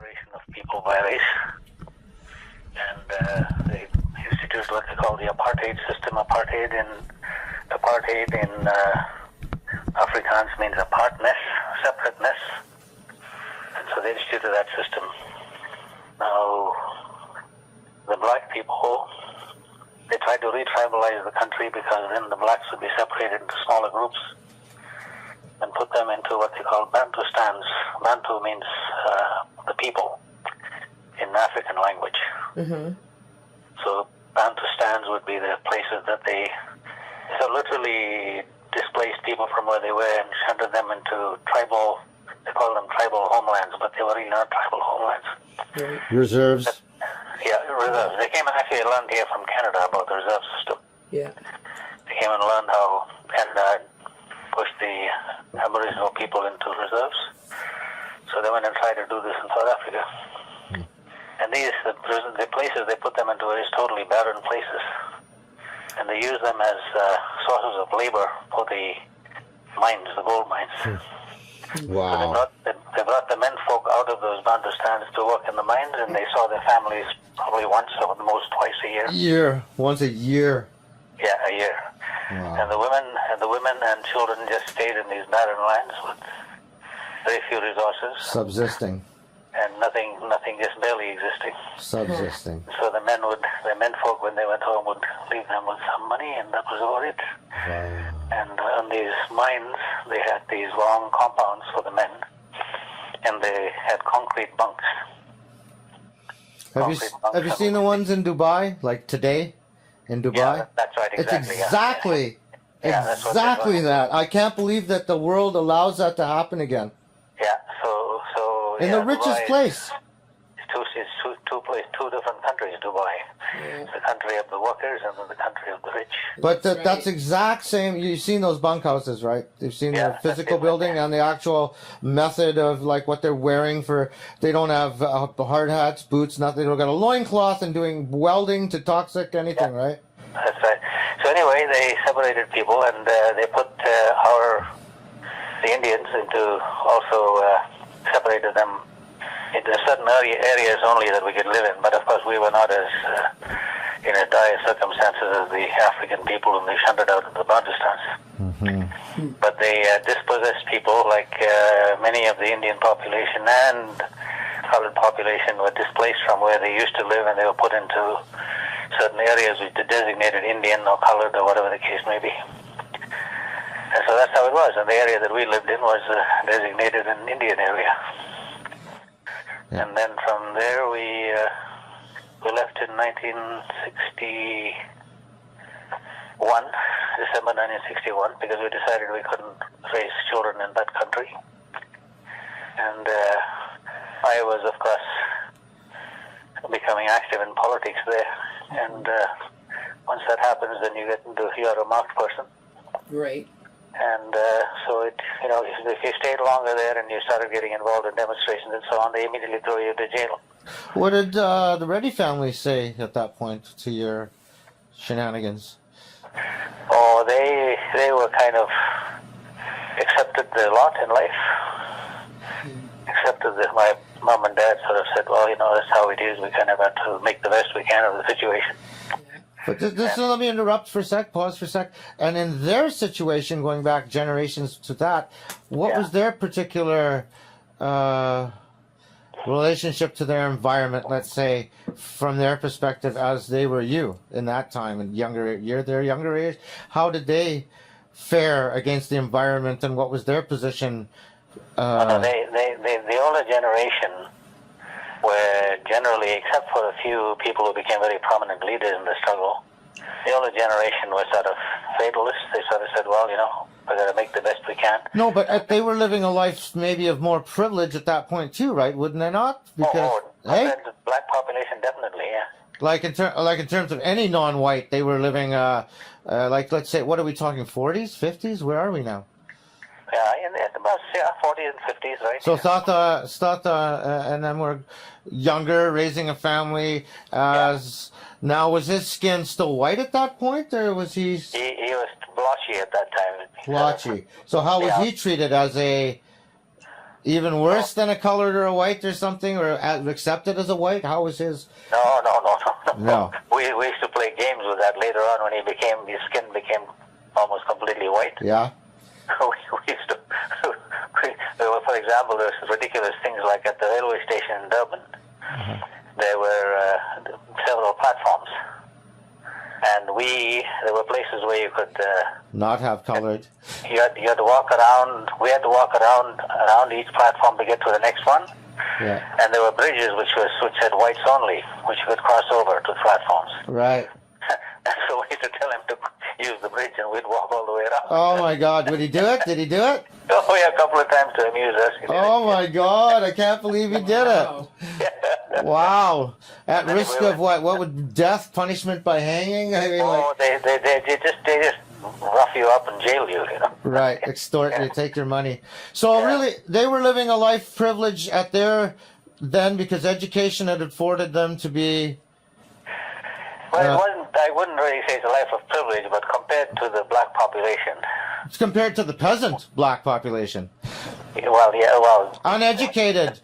separation of people by race, and they instituted what they call the apartheid system. Apartheid in Afrikaans means apartness, separateness, and so they instituted that system. Now, the black people, they tried to re-tribalize the country because then the blacks would be separated into smaller groups and put them into what they call Bantustans. Bantu means the people in African language. Mm-hmm. So Bantustans would be the places that they literally displaced people from where they were and shunted them into tribal, they call them tribal homelands, but they were really not tribal homelands. Right. Reserves? Reserves. They came and actually learned here from Canada about the reserve system. Yeah. They came and learned how Canada pushed the Aboriginal people into reserves. So they went and tried to do this in South Africa. And the places they put them into is totally barren places. And they use them as sources of labor for the mines, the gold mines. Wow. So they brought the men folk out of those Bantustans to work in the mines, and they saw their families probably once or at the most twice a year. Once a year. Yeah, a year. Wow. And the women and children just stayed in these barren lands with very few resources. Subsisting. And nothing, just barely existing. Subsisting. So the men folk, when they went home, would leave them with some money, and that was about it. Wow. And on these mines, they had these long compounds for the men, and they had concrete bunks. Have you seen the ones in Dubai, like today, in Dubai? Yeah, that's right, exactly. It's exactly that. I can't believe that the world allows that to happen again. Yeah, in the richest place. It's two different countries, Dubai. Yeah. The country of the workers and then the country of the rich. But that's exact same. You've seen those bunkhouses, right? You've seen the physical building and the actual method of like what they're wearing for. They don't have hard hats, boots, nothing. They've got a loincloth and doing welding to toxic anything, right? That's right. So anyway, they separated people and they put the Indians into also separated them into certain areas only that we could live in, but of course we were not as in as dire circumstances as the African people whom they shunted out of the Bantustans. Mm-hmm. But they dispossessed people, like many of the Indian population and colored population were displaced from where they used to live, and they were put into certain areas which are designated Indian or colored or whatever the case may be. And so that's how it was, and the area that we lived in was designated an Indian area. Yeah. And then from there we left in 1961, December 1961, because we decided we couldn't raise children in that country. And I was, of course, becoming active in politics there. And once that happens, then you're a marked person. Right. And so if you stayed longer there and you started getting involved in demonstrations and so on, they immediately throw you to jail. What did the Reddy family say at that point to your shenanigans? Oh, they were kind of accepted the lot in life. Accepted that my mom and dad sort of said, well, that's how it is. We kind of have to make the best we can of the situation. But let me interrupt for a sec, pause for a sec. And in their situation, going back generations to that, what was their particular relationship to their environment, let's say, from their perspective as they were you in that time, in their younger age? How did they fare against the environment, and what was their position? The older generation were generally, except for a few people who became very prominent leaders in the struggle, the older generation was sort of fatalists. They sort of said, well, we're going to make the best we can. No, but they were living a life maybe of more privilege at that point too, right? Wouldn't they not? Because the black population, definitely, yeah. Like in terms of any non-white, they were living like, let's say, what are we talking, 40s, 50s? Where are we now? Yeah, in about 40s and 50s, right? So and then we're younger, raising a family. Now, was his skin still white at that point, or was he? He was blotchy at that time. Blotchy. So how was he treated as a Even worse than a colored or a white or something, or accepted as a white? How was his? No. No. We used to play games with that later on when his skin became almost completely white. Yeah. we used to, for example, there's ridiculous things like at the railway station in Durban, there were several platforms. And there were places where you could not have colored. You had to walk around. We had to walk around each platform to get to the next one. Yeah. And there were bridges which had whites only, which you could cross over to platforms. Right. And so we used to tell him to use the bridge, and we'd walk all the way around. Oh my God! Would he do it? Did he do it? Oh yeah, a couple of times to amuse us. Oh my God! I can't believe he did it. Wow. At risk of what? What would death, punishment by hanging? I mean, they just rough you up and jail you, you know. Right, extort you, take your money. So really, they were living a life privilege at their then because education had afforded them to be. Well, it wasn't. I wouldn't really say it's a life of privilege, but compared to the black population. It's compared to the peasant black population. Well. Uneducated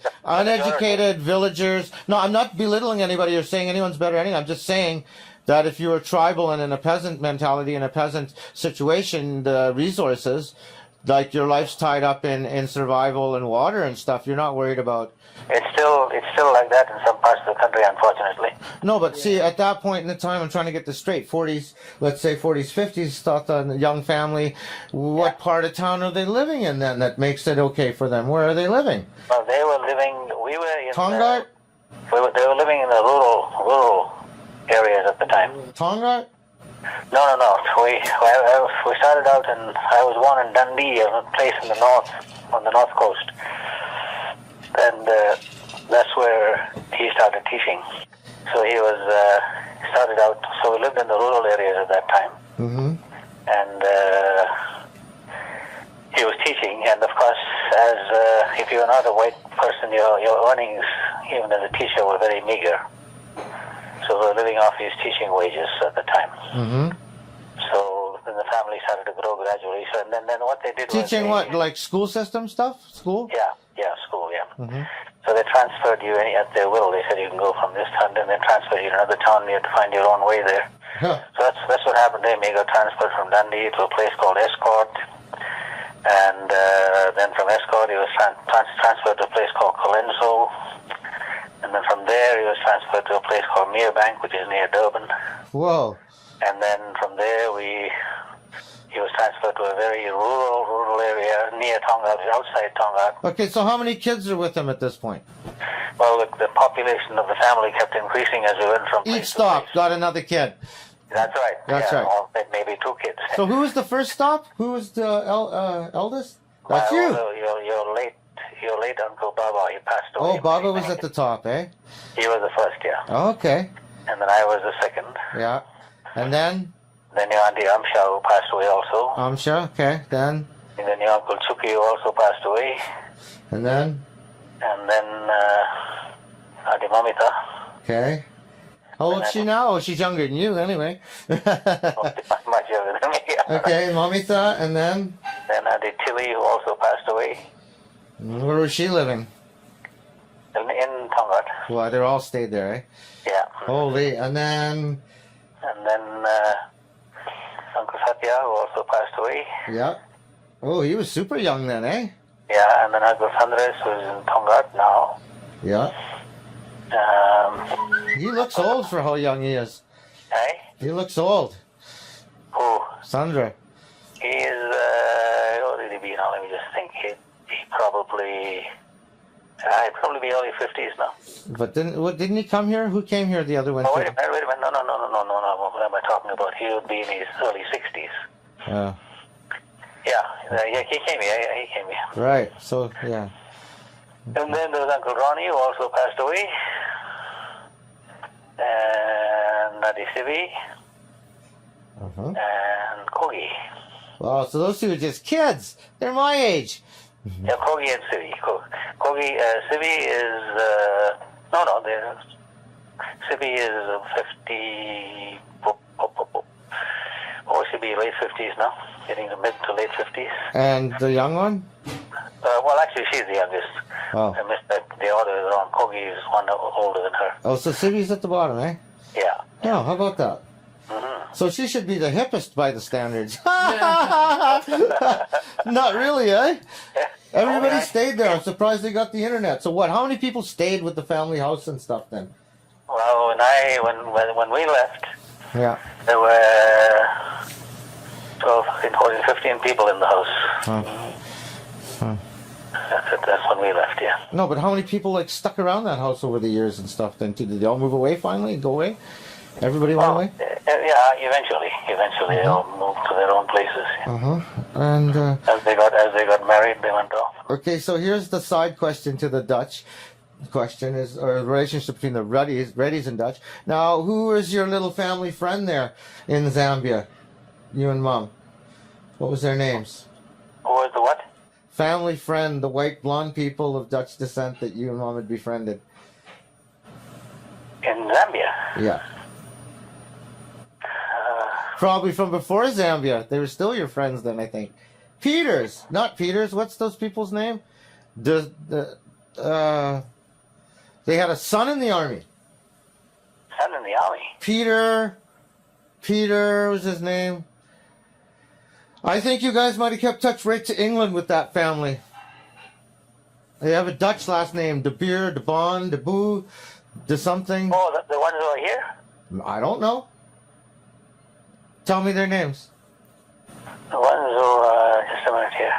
villagers. No, I'm not belittling anybody or saying anyone's better or anything. I'm just saying that if you were tribal and in a peasant mentality, in a peasant situation, the resources, like your life's tied up in survival and water and stuff, you're not worried about. It's still like that in some parts of the country, unfortunately. No, but see, at that point in the time, I'm trying to get this straight. 40s, let's say 40s, 50s, thought on a young family. What part of town are they living in then that makes it okay for them? Where are they living? Well, they were living. We were in. Tonga? They were living in the rural areas at the time. Tonga? No. We started out I was born in Dundee, a place in the north, on the north coast. And that's where he started teaching. So he started out, so we lived in the rural areas at that time. Mm-hmm. And he was teaching, and of course, if you were not a white person, your earnings, even as a teacher, were very meager. So we were living off his teaching wages at the time. Mm-hmm. So then the family started to grow gradually. So and then what they did teaching what, like school system stuff? School? Yeah, school, yeah. Mm-hmm. So they transferred you at their will. They said you can go from this town, and then transferred you to another town. You had to find your own way there. Huh. So that's what happened to him. He got transferred from Dundee to a place called Escort, and then from Escort he was transferred to a place called Colenso, and then from there he was transferred to a place called Merebank, which is near Durban. Whoa. And then from there he was transferred to a very rural area near Tonga, outside Tonga. Okay, so how many kids are with him at this point? Well, the population of the family kept increasing as we went from place Each stop got another kid. That's right. That's right. Or maybe two kids. So who was the first stop? Who was the eldest? That's you. Your late Uncle Baba, he passed away. Oh, Baba was at the top, eh? He was the first, yeah. Okay. And then I was the second. Yeah. And then? Then your Auntie Amsha, who passed away also. Amsha, okay. Then? And then your Uncle Chuki, who also passed away. And then? And then Auntie Mamita. Okay. How old is she now? Oh, she's younger than you, anyway. Much younger than me. Okay, Mamita, and then? Then Auntie Tilly, who also passed away. Where was she living? In Tonga. Well, they all stayed there, eh? Yeah. Holy, and then? And then Uncle Satya, who also passed away. Yeah. Oh, he was super young then, eh? Yeah, and then Uncle Sandres, who's in Tonga now. Yeah. He looks old for how young he is. Eh? He looks old. Who? Sandra. He is, what did he be now? Let me just think. He probably, he'd probably be early 50s now. But didn't he come here? Who came here the other winter? Oh, wait a minute. No. What am I talking about? He would be in his early 60s. Yeah, he came here. Right, so, yeah. And then there was Uncle Ronnie, who also passed away. And Nadi Sivi. Uh-huh. And Kogi. Wow, so those two are just kids. They're my age. Yeah, Kogi and Sivi. Sivi is, Sivi is 50, Sivi late 50s now, getting to mid to late 50s. And the young one? Well, actually, she's the youngest. Oh. I missed that. The other is on. Kogi is one older than her. Oh, so Siggy's at the bottom, eh? Yeah. Yeah, how about that? Mm-hmm. So she should be the hippest by the standards. Not really, eh? Everybody stayed there. I'm surprised they got the internet. So what? How many people stayed with the family house and stuff then? Well, when we left, Yeah. there were 12, 14, 15 people in the house. That's when we left, yeah. No, but how many people like stuck around that house over the years and stuff then too? Did they all move away finally and go away? Everybody went away? Yeah, eventually they all moved to their own places. Yeah. And as they got married, they went off. okay, so here's the side question to the Dutch question is, or the relationship between the Reddys and Dutch. Now, who is your little family friend there in Zambia? You and Mom. What was their names? Who was the what? Family friend, the white blonde people of Dutch descent that you and Mom had befriended. In Zambia? Yeah. Probably from before Zambia. They were still your friends then, I think. Peters, not Peters. What's those people's name? They had a son in the army. Son in the army? Peter was his name. I think you guys might have kept touch right to England with that family. They have a Dutch last name. De Beer, De Bon, De Boo, De something. Oh, the ones who are here? I don't know. Tell me their names. The ones who, just a minute here.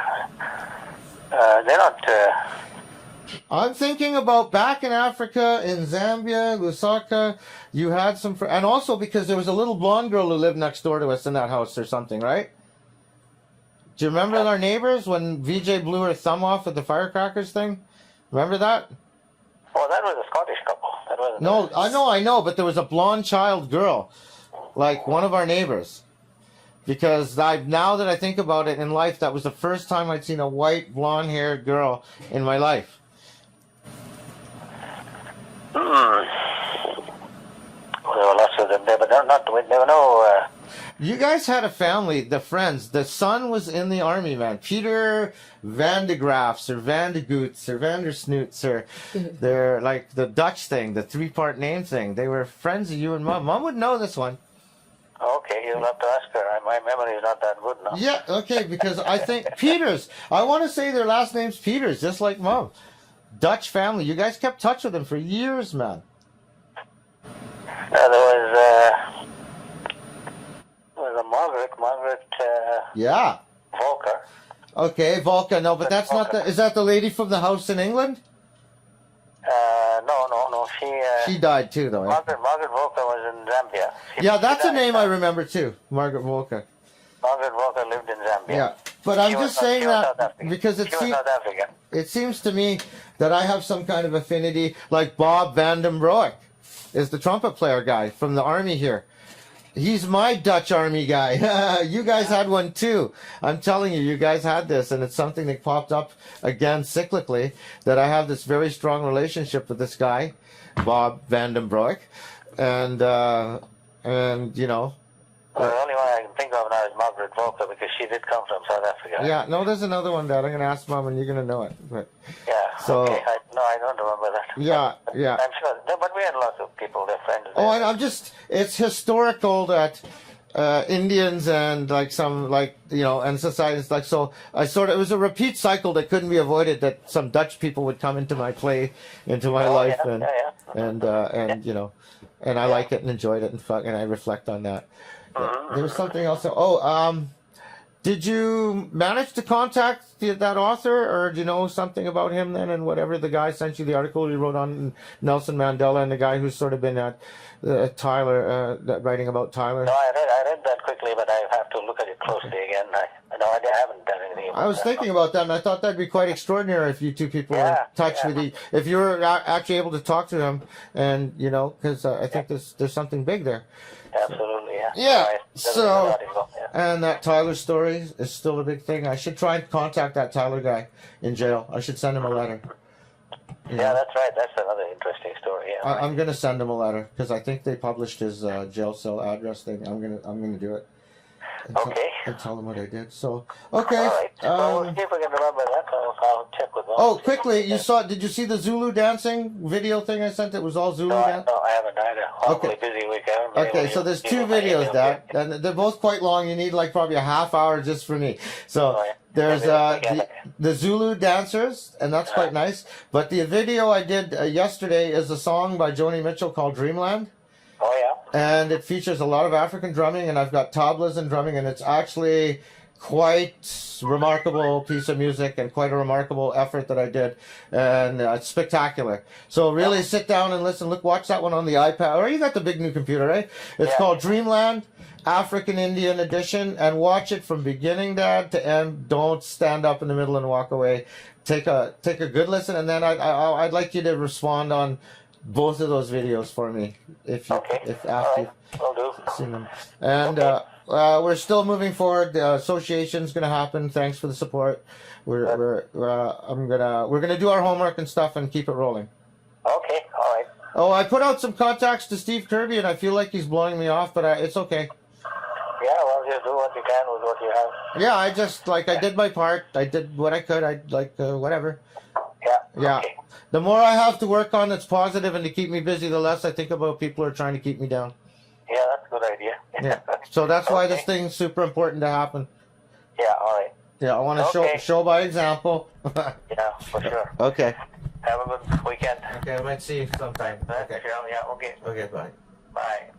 They're not, I'm thinking about back in Africa, in Zambia, Lusaka, you had some, and also because there was a little blonde girl who lived next door to us in that house or something, right? Do you remember our neighbors when VJ blew her thumb off at the firecrackers thing? Remember that? Oh, that was a Scottish couple. That wasn't. No, I know, but there was a blonde child girl, like one of our neighbors. Because now that I think about it in life, that was the first time I'd seen a white, blonde-haired girl in my life. Well, there were lots of them there, but there were no... You guys had a family, the friends. The son was in the army, man. Peter Van de Graafs, or Van de Goots, or Van der Snoots, or they're like the Dutch thing, the three-part name thing. They were friends of you and Mom. Mom would know this one. Okay, you'll have to ask her. My memory is not that good now. Yeah, okay, because I think Peters, I want to say their last name's Peters, just like Mom. Dutch family. You guys kept touch with them for years, man. There was a Margaret, Yeah. Volker. Okay, Volka, no, but that's not the, is that the lady from the house in England? No. She died too, though. Margaret Volker was in Zambia. Yeah, that's a name I remember too. Margaret Volker. Margaret Volker lived in Zambia. Yeah, but I'm just saying that because it seems to me that I have some kind of affinity, like Bob Van den Broek is the trumpet player guy from the army here. He's my Dutch army guy. You guys had one too. I'm telling you, you guys had this, and it's something that popped up again cyclically, that I have this very strong relationship with this guy, Bob Van den Broek, and you know. Well, the only one I can think of now is Margaret Volker, because she did come from South Africa. Yeah, no, there's another one, Dad. I'm going to ask Mom, and you're going to know it. But, yeah, so, okay. I don't remember that. Yeah. I'm sure. No, but we had lots of people, their friends. Oh, I'm just, it's historical that Indians and like some, like, you know, and societies, like, so it was a repeat cycle that couldn't be avoided, that some Dutch people would come into my life, and you know, and I like it and enjoyed it, and I reflect on that. There was something else. Did you manage to contact that author, or do you know something about him then, and whatever the guy sent you the article he wrote on Nelson Mandela, and the guy who's sort of been at Tyler, writing about Tyler? No, I read that quickly, but I have to look at it closely again. I haven't done anything about I was thinking about that, and I thought that'd be quite extraordinary if you two people were in touch with if you were actually able to talk to him, and, you know, because I think there's something big there. Absolutely, yeah. Yeah, so, and that Tyler story is still a big thing. I should try and contact that Tyler guy in jail. I should send him a letter. Yeah, that's right. That's another interesting story, yeah. I'm going to send him a letter, because I think they published his jail cell address thing. I'm gonna do it. Okay. and tell them what I did. So, okay. All right. So we'll see if we can remember that. I'll check with them. Oh, quickly, did you see the Zulu dancing video thing I sent? It was all Zulu dance? No, I haven't either. Horribly busy weekend. Okay, so there's two videos, Dad, and they're both quite long. You need like probably a half hour just for me. So there's the Zulu dancers, and that's quite nice. But the video I did yesterday is a song by Joni Mitchell called Dreamland. Oh, yeah. And it features a lot of African drumming, and I've got tablas and drumming, and it's actually quite remarkable piece of music and quite a remarkable effort that I did, and it's spectacular. So really sit down and listen. Watch that one on the iPad, or you got the big new computer, right? It's called Dreamland African Indian Edition, and watch it from beginning, Dad, to end. Don't stand up in the middle and walk away. Take a good listen, and then I'd like you to respond on both of those videos for me, if after you've seen them. And we're still moving forward. The association's going to happen. Thanks for the support. We're gonna do our homework and stuff and keep it rolling. Okay, all right. Oh, I put out some contacts to Steve Kirby, and I feel like he's blowing me off, but it's okay. Yeah, well, just do what you can with what you have. Yeah, I did my part. I did what I could. Whatever. Yeah. Okay. The more I have to work on that's positive and to keep me busy, the less I think about people who are trying to keep me down. Yeah, that's a good idea. Yeah. So that's why this thing's super important to happen. Yeah, all right. Yeah, I want to show by example. Yeah, for sure. Okay. Have a good weekend. Okay, I might see you sometime. Okay. Yeah, okay. Okay, bye. Bye.